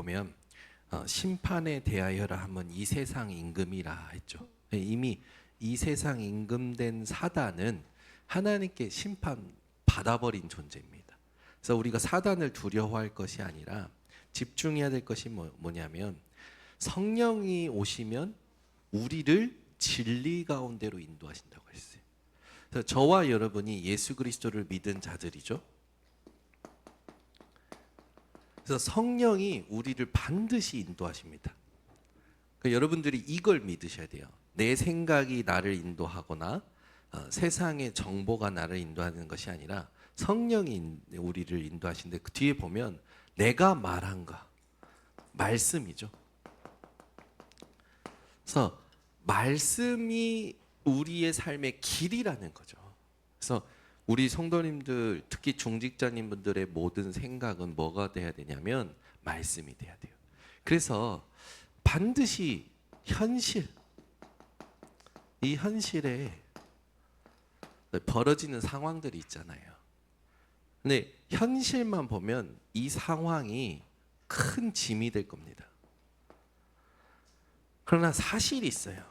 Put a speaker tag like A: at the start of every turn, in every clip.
A: 보면 심판에 대하여라 하면 이 세상 임금이라 했죠. 이미 이 세상 임금된 사단은 하나님께 심판 받아버린 존재입니다. 그래서 우리가 사단을 두려워할 것이 아니라 집중해야 될 것이 뭐냐면 성령이 오시면 우리를 진리 가운데로 인도하신다고 했어요. 그래서 저와 여러분이 예수 그리스도를 믿은 자들이죠. 그래서 성령이 우리를 반드시 인도하십니다. 그러니까 여러분들이 이걸 믿으셔야 돼요. 내 생각이 나를 인도하거나 세상의 정보가 나를 인도하는 것이 아니라 성령이 우리를 인도하시는데 그 뒤에 보면 내가 말한가 말씀이죠. 그래서 말씀이 우리의 삶의 길이라는 거죠. 그래서 우리 성도님들 특히 중직자님분들의 모든 생각은 뭐가 돼야 되냐면 말씀이 돼야 돼요. 그래서 반드시 이 현실에 벌어지는 상황들이 있잖아요. 근데 현실만 보면 이 상황이 큰 짐이 될 겁니다. 그러나 사실이 있어요.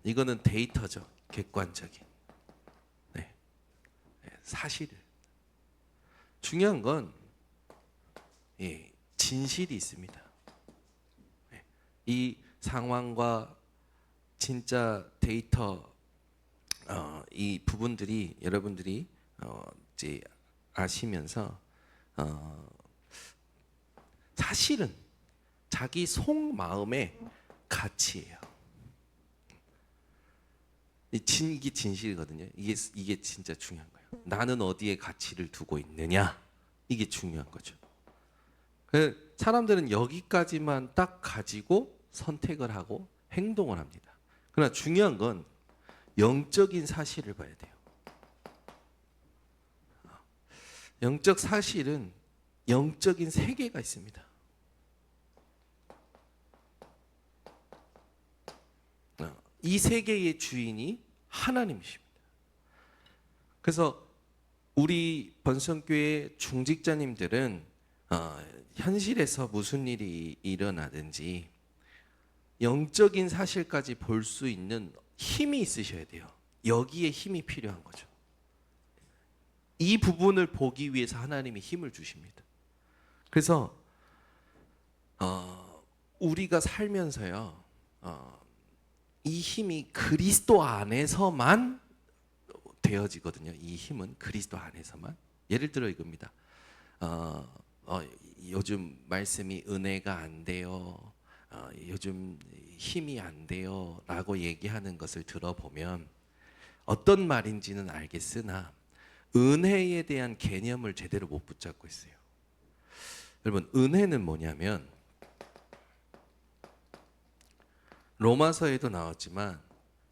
A: 이거는 데이터죠. 객관적인. 네. 사실을. 중요한 건 진실이 있습니다. 이 상황과 진짜 데이터 이 부분들이 여러분들이 이제 아시면서 사실은 자기 속마음의 가치예요. 이게 진실이거든요. 이게 진짜 중요한 거예요. 나는 어디에 가치를 두고 있느냐 이게 중요한 거죠. 사람들은 여기까지만 딱 가지고 선택을 하고 행동을 합니다. 그러나 중요한 건 영적인 사실을 봐야 돼요. 영적 사실은 영적인 세계가 있습니다. 이 세계의 주인이 하나님이십니다. 그래서 우리 번성교회 중직자님들은 현실에서 무슨 일이 일어나든지 영적인 사실까지 볼 수 있는 힘이 있으셔야 돼요. 여기에 힘이 필요한 거죠. 이 부분을 보기 위해서 하나님이 힘을 주십니다. 그래서 우리가 살면서요 이 힘이 그리스도 안에서만 되어지거든요. 이 힘은 그리스도 안에서만. 예를 들어 이겁니다. 요즘 말씀이 은혜가 안 돼요. 요즘 힘이 안 돼요 라고 얘기하는 것을 들어보면 어떤 말인지는 알겠으나 은혜에 대한 개념을 제대로 못 붙잡고 있어요. 여러분 은혜는 뭐냐면 로마서에도 나왔지만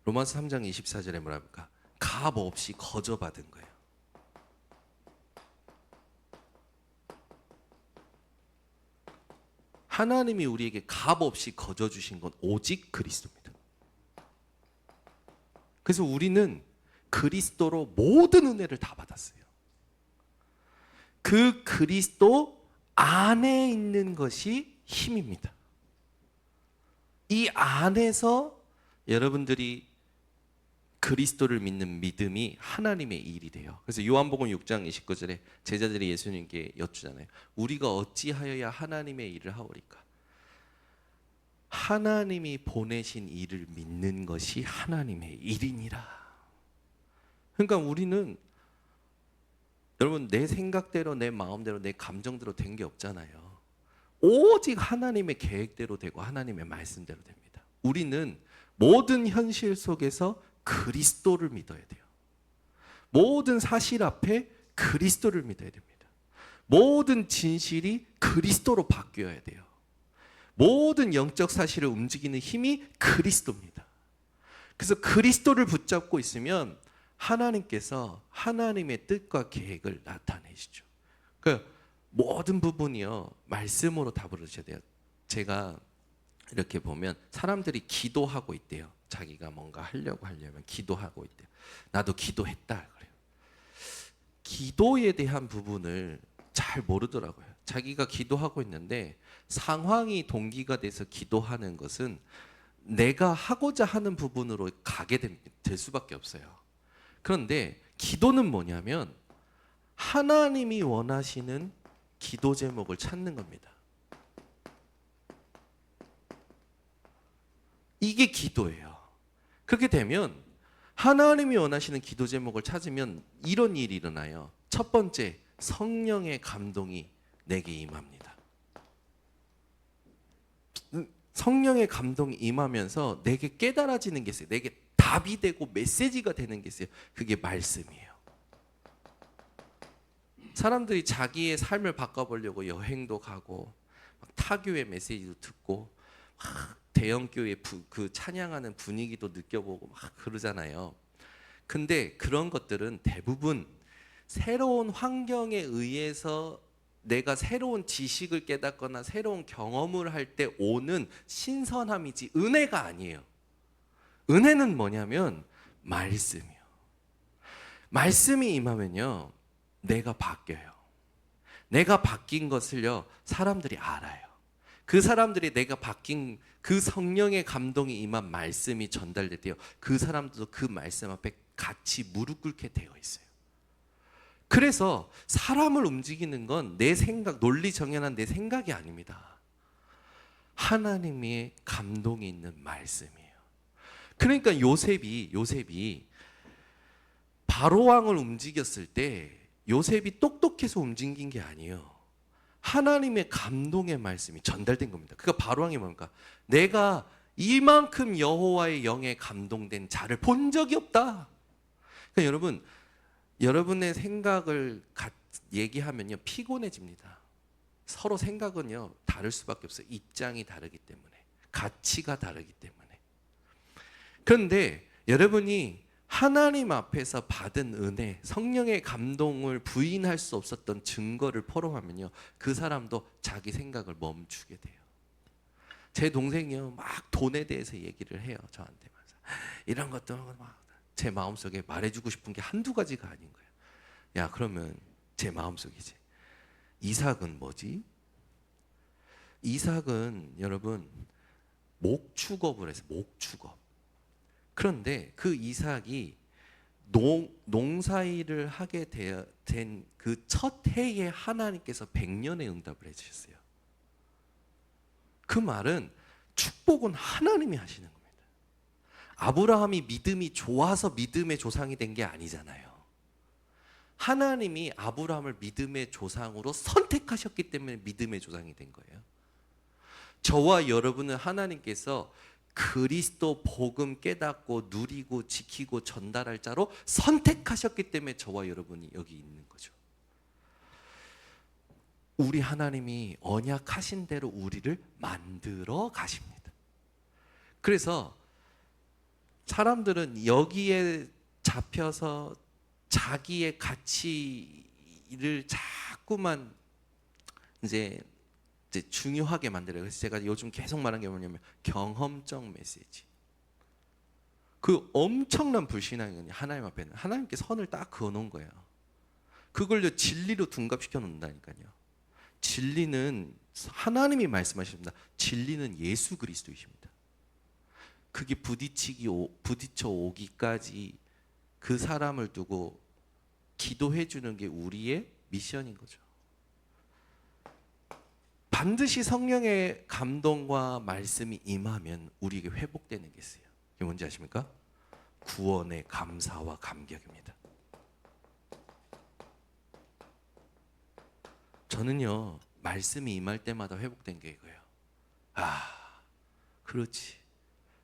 A: 로마서 3장 24절에 뭐랍니까? 값 없이 거저 받은 거예요. 하나님이 우리에게 값 없이 거저 주신 건 오직 그리스도입니다. 그래서 우리는 그리스도로 모든 은혜를 다 받았어요. 그 그리스도 안에 있는 것이 힘입니다. 이 안에서 여러분들이 그리스도를 믿는 믿음이 하나님의 일이 돼요. 그래서 요한복음 6장 29절에 제자들이 예수님께 여쭈잖아요. 우리가 어찌하여야 하나님의 일을 하오리까? 하나님이 보내신 일을 믿는 것이 하나님의 일이니라. 그러니까 우리는 여러분 내 생각대로 내 마음대로 내 감정대로 된 게 없잖아요. 오직 하나님의 계획대로 되고 하나님의 말씀대로 됩니다. 우리는 모든 현실 속에서 그리스도를 믿어야 돼요. 모든 사실 앞에 그리스도를 믿어야 됩니다. 모든 진실이 그리스도로 바뀌어야 돼요. 모든 영적 사실을 움직이는 힘이 그리스도입니다. 그래서 그리스도를 붙잡고 있으면 하나님께서 하나님의 뜻과 계획을 나타내시죠. 그러니까 모든 부분이요 말씀으로 답을 주셔야 돼요. 제가 이렇게 보면 사람들이 기도하고 있대요. 자기가 뭔가 하려면 기도하고 있대요. 나도 기도했다 그래요. 기도에 대한 부분을 잘 모르더라고요. 자기가 기도하고 있는데 상황이 동기가 돼서 기도하는 것은 내가 하고자 하는 부분으로 가게 될 수밖에 없어요. 그런데 기도는 뭐냐면 하나님이 원하시는 기도 제목을 찾는 겁니다. 이게 기도예요. 그렇게 되면 하나님이 원하시는 기도 제목을 찾으면 이런 일이 일어나요. 첫 번째, 성령의 감동이 내게 임합니다. 성령의 감동이 임하면서 내게 깨달아지는 게 있어요. 내게 답이 되고 메시지가 되는 게 있어요. 그게 말씀이에요. 사람들이 자기의 삶을 바꿔보려고 여행도 가고 타교의 메시지도 듣고 대형교회 그 찬양하는 분위기도 느껴보고 막 그러잖아요. 근데 그런 것들은 대부분 새로운 환경에 의해서 내가 새로운 지식을 깨닫거나 새로운 경험을 할 때 오는 신선함이지 은혜가 아니에요. 은혜는 뭐냐면 말씀이요. 말씀이 임하면요, 내가 바뀌어요. 내가 바뀐 것을요, 사람들이 알아요. 그 사람들이 내가 바뀐 그 성령의 감동이 임한 말씀이 전달될 때요, 그 사람들도 그 말씀 앞에 같이 무릎 꿇게 되어 있어요. 그래서 사람을 움직이는 건 내 생각, 논리 정연한 내 생각이 아닙니다. 하나님의 감동이 있는 말씀이에요. 그러니까 요셉이 바로 왕을 움직였을 때 요셉이 똑똑해서 움직인 게 아니에요. 하나님의 감동의 말씀이 전달된 겁니다. 그러니까 바로 왕이 뭡니까? 내가 이만큼 여호와의 영에 감동된 자를 본 적이 없다. 그러니까 여러분의 생각을 얘기하면요, 피곤해집니다. 서로 생각은요, 다를 수밖에 없어요. 입장이 다르기 때문에, 가치가 다르기 때문에. 그런데 여러분이 하나님 앞에서 받은 은혜, 성령의 감동을 부인할 수 없었던 증거를 포럼하면요, 그 사람도 자기 생각을 멈추게 돼요. 제 동생이요, 막 돈에 대해서 얘기를 해요, 저한테. 이런 것들 막 제 마음속에 말해주고 싶은 게 한두 가지가 아닌 거예요. 야, 그러면 제 마음속이지, 이삭은 뭐지? 이삭은 여러분 목축업을 해서 목축업. 그런데 그 이삭이 농사일을 하게 된 그 첫 해에 하나님께서 100년의 응답을 해주셨어요. 그 말은 축복은 하나님이 하시는 겁니다. 아브라함이 믿음이 좋아서 믿음의 조상이 된 게 아니잖아요. 하나님이 아브라함을 믿음의 조상으로 선택하셨기 때문에 믿음의 조상이 된 거예요. 저와 여러분은 하나님께서 그리스도 복음 깨닫고 누리고 지키고 전달할 자로 선택하셨기 때문에 저와 여러분이 여기 있는 거죠. 우리 하나님이 언약하신 대로 우리를 만들어 가십니다. 그래서 사람들은 여기에 잡혀서 자기의 가치를 자꾸만 이제 중요하게 만들어요. 그래서 제가 요즘 계속 말하는 게 뭐냐면 경험적 메시지. 그 엄청난 불신앙이 하나님 앞에는 하나님께 선을 딱 그어놓은 거예요. 그걸요 진리로 둔갑시켜 놓는다니까요. 진리는 하나님이 말씀하십니다. 진리는 예수 그리스도이십니다. 그게 부딪혀 오기까지 그 사람을 두고 기도해 주는 게 우리의 미션인 거죠. 반드시 성령의 감동과 말씀이 임하면 우리에게 회복되는 게 있어요. 이게 뭔지 아십니까? 구원의 감사와 감격입니다. 저는요, 말씀이 임할 때마다 회복된 게 이거예요. 아, 그렇지.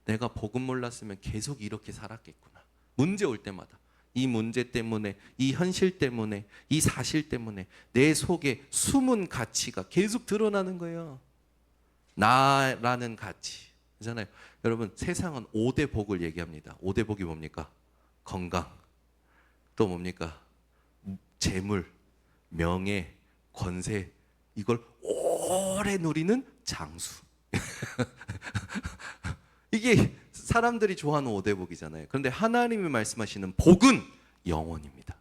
A: 내가 복음 몰랐으면 계속 이렇게 살았겠구나. 문제 올 때마다 이 문제 때문에, 이 현실 때문에, 이 사실 때문에 내 속에 숨은 가치가 계속 드러나는 거예요. 나라는 가치. 그렇잖아요. 여러분, 세상은 5대 복을 얘기합니다. 5대 복이 뭡니까? 건강, 또 뭡니까? 재물, 명예, 권세, 이걸 오래 누리는 장수. 이게 사람들이 좋아하는 5대 복이잖아요. 그런데 하나님이 말씀하시는 복은 영원입니다.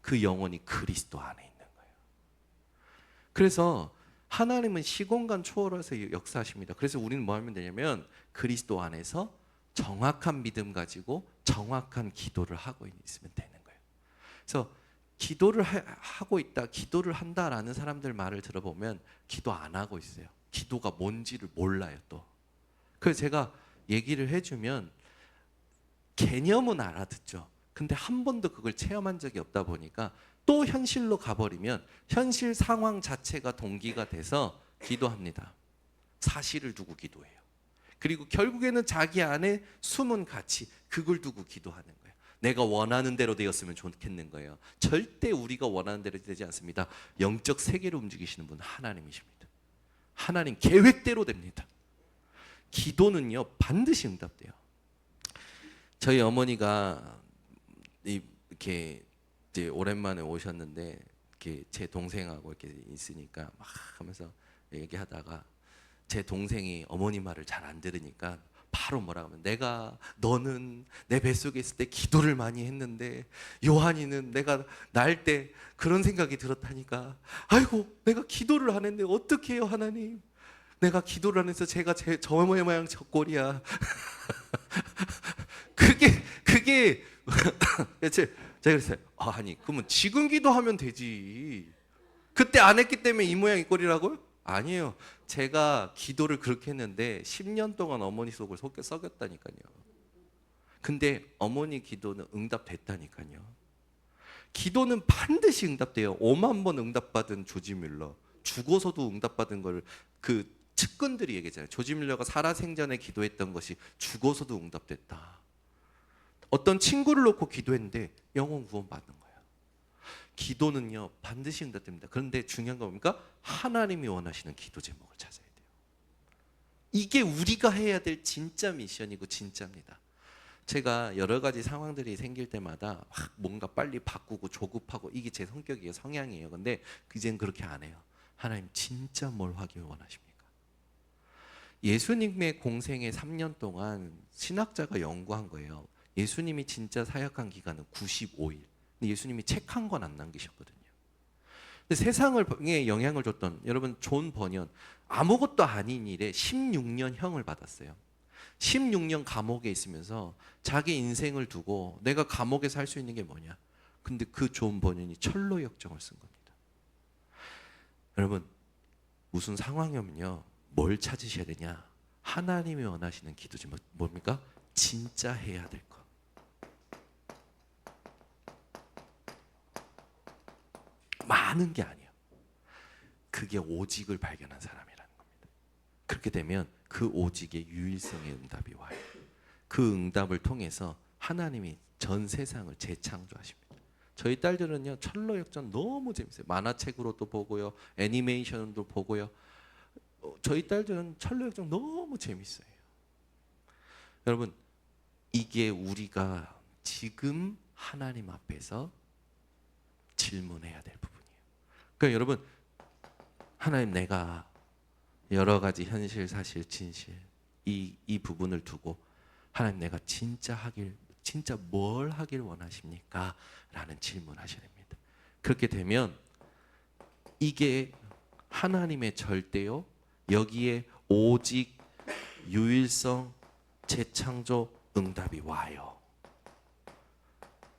A: 그 영혼이 그리스도 안에 있는 거예요. 그래서 하나님은 시공간 초월해서 역사하십니다. 그래서 우리는 뭐 하면 되냐면 그리스도 안에서 정확한 믿음 가지고 정확한 기도를 하고 있으면 되는 거예요. 그래서 기도를 하고 있다, 기도를 한다라는 사람들 말을 들어보면 기도 안 하고 있어요. 기도가 뭔지를 몰라요 또. 그래서 제가 얘기를 해주면 개념은 알아듣죠. 근데 한 번도 그걸 체험한 적이 없다 보니까 또 현실로 가버리면 현실 상황 자체가 동기가 돼서 기도합니다. 사실을 두고 기도해요. 그리고 결국에는 자기 안에 숨은 가치, 그걸 두고 기도하는 거예요. 내가 원하는 대로 되었으면 좋겠는 거예요. 절대 우리가 원하는 대로 되지 않습니다. 영적 세계를 움직이시는 분은 하나님이십니다. 하나님 계획대로 됩니다. 기도는요 반드시 응답돼요. 저희 어머니가 이렇게 이제 오랜만에 오셨는데 이렇게 제 동생하고 이렇게 있으니까 막 하면서 얘기하다가 제 동생이 어머니 말을 잘 안 들으니까 바로 뭐라 하면 너는 내 뱃속에 있을 때 기도를 많이 했는데 요한이는 내가 날 때 그런 생각이 들었다니까 아이고 내가 기도를 안 했는데 어떻게 해요 하나님 내가 기도를 안 해서 제가 저 모양 저 꼴이야 그게 제가 그랬어요. 아니 그러면 지금 기도하면 되지. 그때 안 했기 때문에 이 모양 이 꼴이라고요? 아니에요. 제가 기도를 그렇게 했는데 10년 동안 어머니 속을 썩였다니까요. 근데 어머니 기도는 응답됐다니까요. 기도는 반드시 응답돼요. 5만 번 응답받은 조지 뮬러 죽어서도 응답받은 걸 그 측근들이 얘기했잖아요. 조지 뮬러가 살아생전에 기도했던 것이 죽어서도 응답됐다. 어떤 친구를 놓고 기도했는데 영혼 구원 받는 거예요. 기도는요 반드시 응답됩니다. 그런데 중요한 건 뭡니까? 하나님이 원하시는 기도 제목을 찾아야 돼요. 이게 우리가 해야 될 진짜 미션이고 진짜입니다. 제가 여러 가지 상황들이 생길 때마다 막 뭔가 빨리 바꾸고 조급하고 이게 제 성격이에요. 성향이에요. 근데 이제는 그렇게 안 해요. 하나님 진짜 뭘 하길 원하십니까? 예수님의 공생의 3년 동안 신학자가 연구한 거예요. 예수님이 진짜 사역한 기간은 95일. 근데 예수님이 책 한 권 안 남기셨거든요. 근데 세상에 영향을 줬던 여러분 존 버년 아무것도 아닌 일에 16년 형을 받았어요. 16년 감옥에 있으면서 자기 인생을 두고 내가 감옥에서 할 수 있는 게 뭐냐? 근데 그 존 버년이 철로 역정을 쓴 겁니다. 여러분 무슨 상황이면요 뭘 찾으셔야 되냐? 하나님이 원하시는 기도지 뭡니까? 진짜 해야 될 것. 많은 게 아니에요. 그게 오직을 발견한 사람이라는 겁니다. 그렇게 되면 그 오직의 유일성의 응답이 와요. 그 응답을 통해서 하나님이 전 세상을 재창조하십니다. 저희 딸들은요 철로역전 너무 재밌어요. 만화책으로도 보고요, 애니메이션도 보고요. 저희 딸들은 철로역전 너무 재밌어요. 여러분 이게 우리가 지금 하나님 앞에서 질문해야 될 부분이에요. 그러니까 여러분 하나님 내가 여러 가지 현실 사실 진실 이 부분을 두고 하나님 내가 진짜 뭘 하길 원하십니까? 라는 질문하셔야 됩니다. 그렇게 되면 이게 하나님의 절대요 여기에 오직 유일성 재창조 응답이 와요.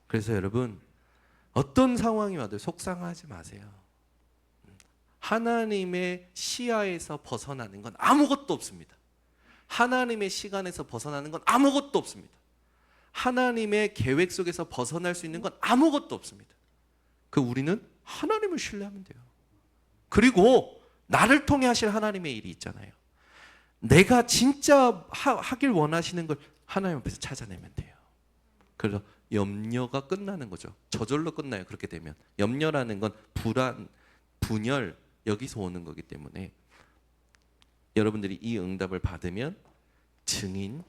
A: 그래서 여러분 어떤 상황이 와도 속상하지 마세요. 하나님의 시야에서 벗어나는 건 아무것도 없습니다. 하나님의 시간에서 벗어나는 건 아무것도 없습니다. 하나님의 계획 속에서 벗어날 수 있는 건 아무것도 없습니다. 우리는 하나님을 신뢰하면 돼요. 그리고 나를 통해 하실 하나님의 일이 있잖아요. 내가 진짜 하길 원하시는 걸 하나님 앞에서 찾아내면 돼요. 그래서 염려가 끝나는 거죠. 저절로 끝나요. 그렇게 되면 염려라는 건 불안, 분열 여기서 오는 거기 때문에 여러분들이 이 응답을 받으면 증인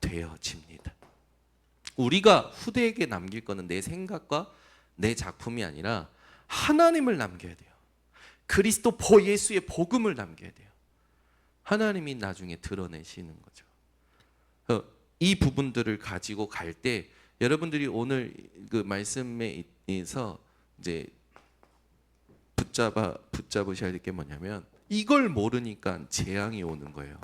A: 되어집니다. 우리가 후대에게 남길 거는 내 생각과 내 작품이 아니라 하나님을 남겨야 돼요. 그리스도 예수의 복음을 남겨야 돼요. 하나님이 나중에 드러내시는 거죠. 이 부분들을 가지고 갈 때 여러분들이 오늘 그 말씀에서 이제 붙잡으셔야 될 게 뭐냐면 이걸 모르니까 재앙이 오는 거예요.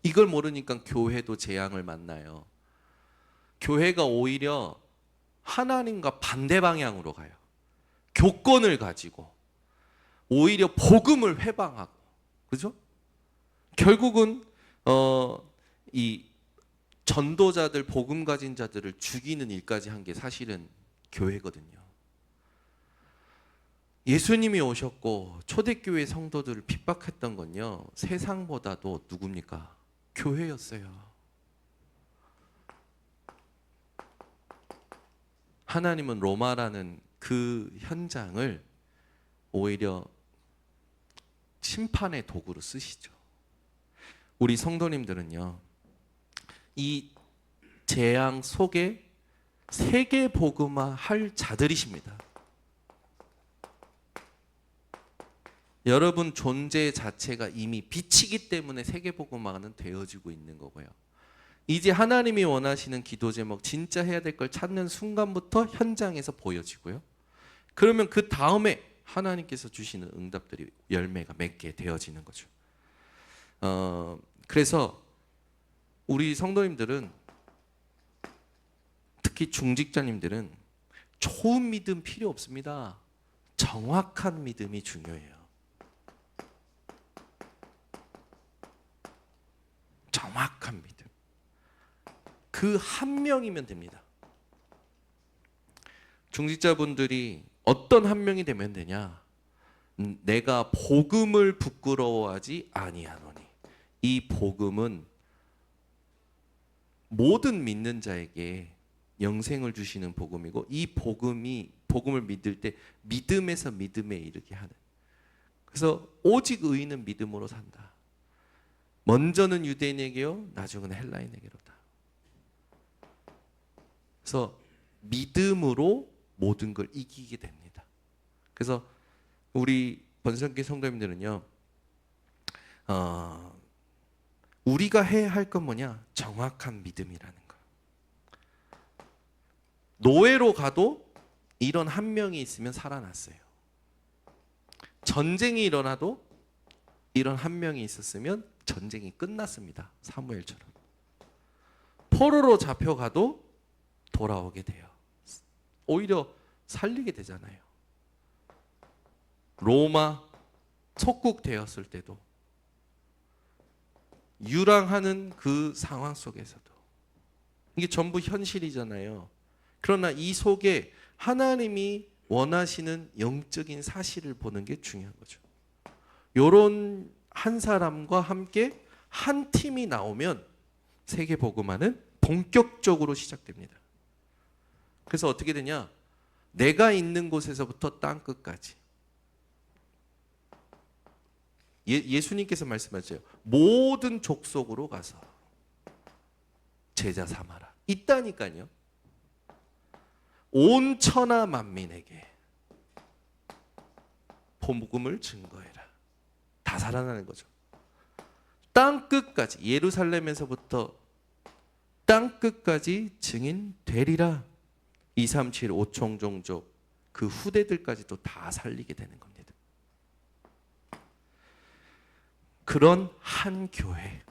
A: 이걸 모르니까 교회도 재앙을 만나요. 교회가 오히려 하나님과 반대 방향으로 가요. 교권을 가지고 오히려 복음을 회방하고, 그죠? 결국은 이 전도자들, 복음 가진 자들을 죽이는 일까지 한 게 사실은 교회거든요. 예수님이 오셨고 초대교회 성도들을 핍박했던 건요, 세상보다도 누굽니까? 교회였어요. 하나님은 로마라는 그 현장을 오히려 심판의 도구로 쓰시죠. 우리 성도님들은요, 이 재앙 속에 세계 복음화 할 자들이십니다. 여러분 존재 자체가 이미 빛이기 때문에 세계 복음화는 되어지고 있는 거고요. 이제 하나님이 원하시는 기도 제목, 진짜 해야 될 걸 찾는 순간부터 현장에서 보여지고요. 그러면 그 다음에 하나님께서 주시는 응답들이 열매가 맺게 되어지는 거죠. 그래서 우리 성도님들은, 특히 중직자님들은 좋은 믿음 필요 없습니다. 정확한 믿음이 중요해요. 정확한 믿음. 그 한 명이면 됩니다. 중직자분들이 어떤 한 명이 되면 되냐? 내가 복음을 부끄러워하지 아니하노니. 이 복음은 모든 믿는 자에게 영생을 주시는 복음이고, 이 복음을 믿을 때 믿음에서 믿음에 이르게 하는. 그래서 오직 의인은 믿음으로 산다. 먼저는 유대인에게요, 나중은 헬라인에게로다. 그래서 믿음으로 모든 걸 이기게 됩니다. 그래서 우리 번성교 성도님들은요, 우리가 해야 할 건 뭐냐? 정확한 믿음이라는 거. 노예로 가도 이런 한 명이 있으면 살아났어요. 전쟁이 일어나도 이런 한 명이 있었으면 전쟁이 끝났습니다. 사무엘처럼. 포로로 잡혀가도 돌아오게 돼요. 오히려 살리게 되잖아요. 로마 속국 되었을 때도 유랑하는 그 상황 속에서도 이게 전부 현실이잖아요. 그러나 이 속에 하나님이 원하시는 영적인 사실을 보는 게 중요한 거죠. 요런 한 사람과 함께 한 팀이 나오면 세계 복음화는 본격적으로 시작됩니다. 그래서 어떻게 되냐? 내가 있는 곳에서부터 땅 끝까지. 예수님께서 말씀하셨어요. 모든 족속으로 가서 제자 삼아라. 있다니까요. 온 천하 만민에게 복음을 증거해라. 다 살아나는 거죠. 땅 끝까지, 예루살렘에서부터 땅 끝까지 증인 되리라. 237 5총 종족 그 후대들까지도 다 살리게 되는 겁니다. 그런 한 교회,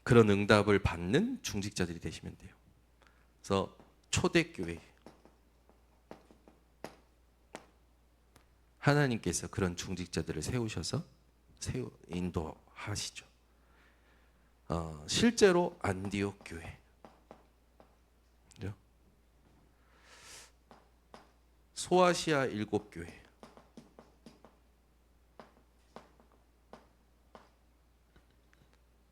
A: 그런 응답을 받는 중직자들이 되시면 돼요. 그래서 초대교회, 하나님께서 그런 중직자들을 세우셔서 인도하시죠. 실제로 안디옥 교회, 소아시아 7교회,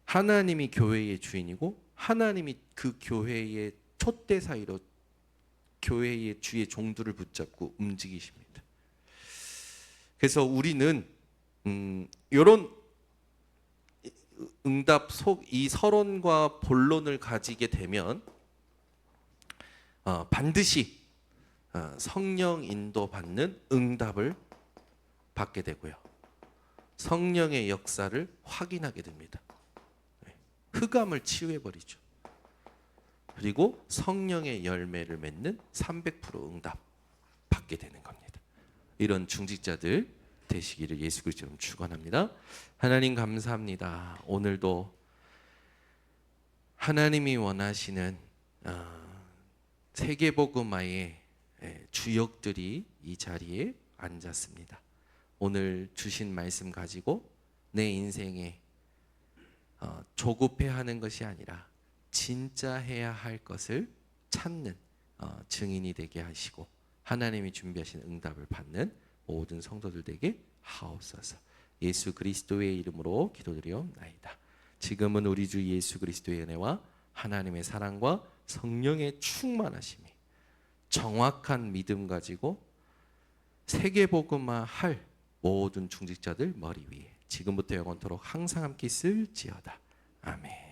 A: 하나님이 교회의 주인이고 하나님이 그 교회의 촛대 사이로 교회의 주의 종들을 붙잡고 움직이십니다. 그래서 우리는 이런 응답 속 이 서론과 본론을 가지게 되면 반드시 성령 인도받는 응답을 받게 되고요. 성령의 역사를 확인하게 됩니다. 흑암을 치유해버리죠. 그리고 성령의 열매를 맺는 300% 응답 받게 받게 되는 겁니다. 이런 중직자들 되시기를 예수 그리스도 이름으로 축원합니다. 하나님 감사합니다. 오늘도 하나님이 원하시는 세계복음화의 주역들이 이 자리에 앉았습니다. 오늘 주신 말씀 가지고 내 인생에 조급해하는 것이 아니라 진짜 해야 할 것을 찾는 증인이 되게 하시고 하나님이 준비하신 응답을 받는 모든 성도들 되게 하옵소서. 예수 그리스도의 이름으로 기도드리옵나이다. 지금은 우리 주 예수 그리스도의 은혜와 하나님의 사랑과 성령의 충만하심이 정확한 믿음 가지고 세계복음화 할 모든 중직자들 머리 위에 지금부터 영원토록 항상 함께 있을지어다. 아멘.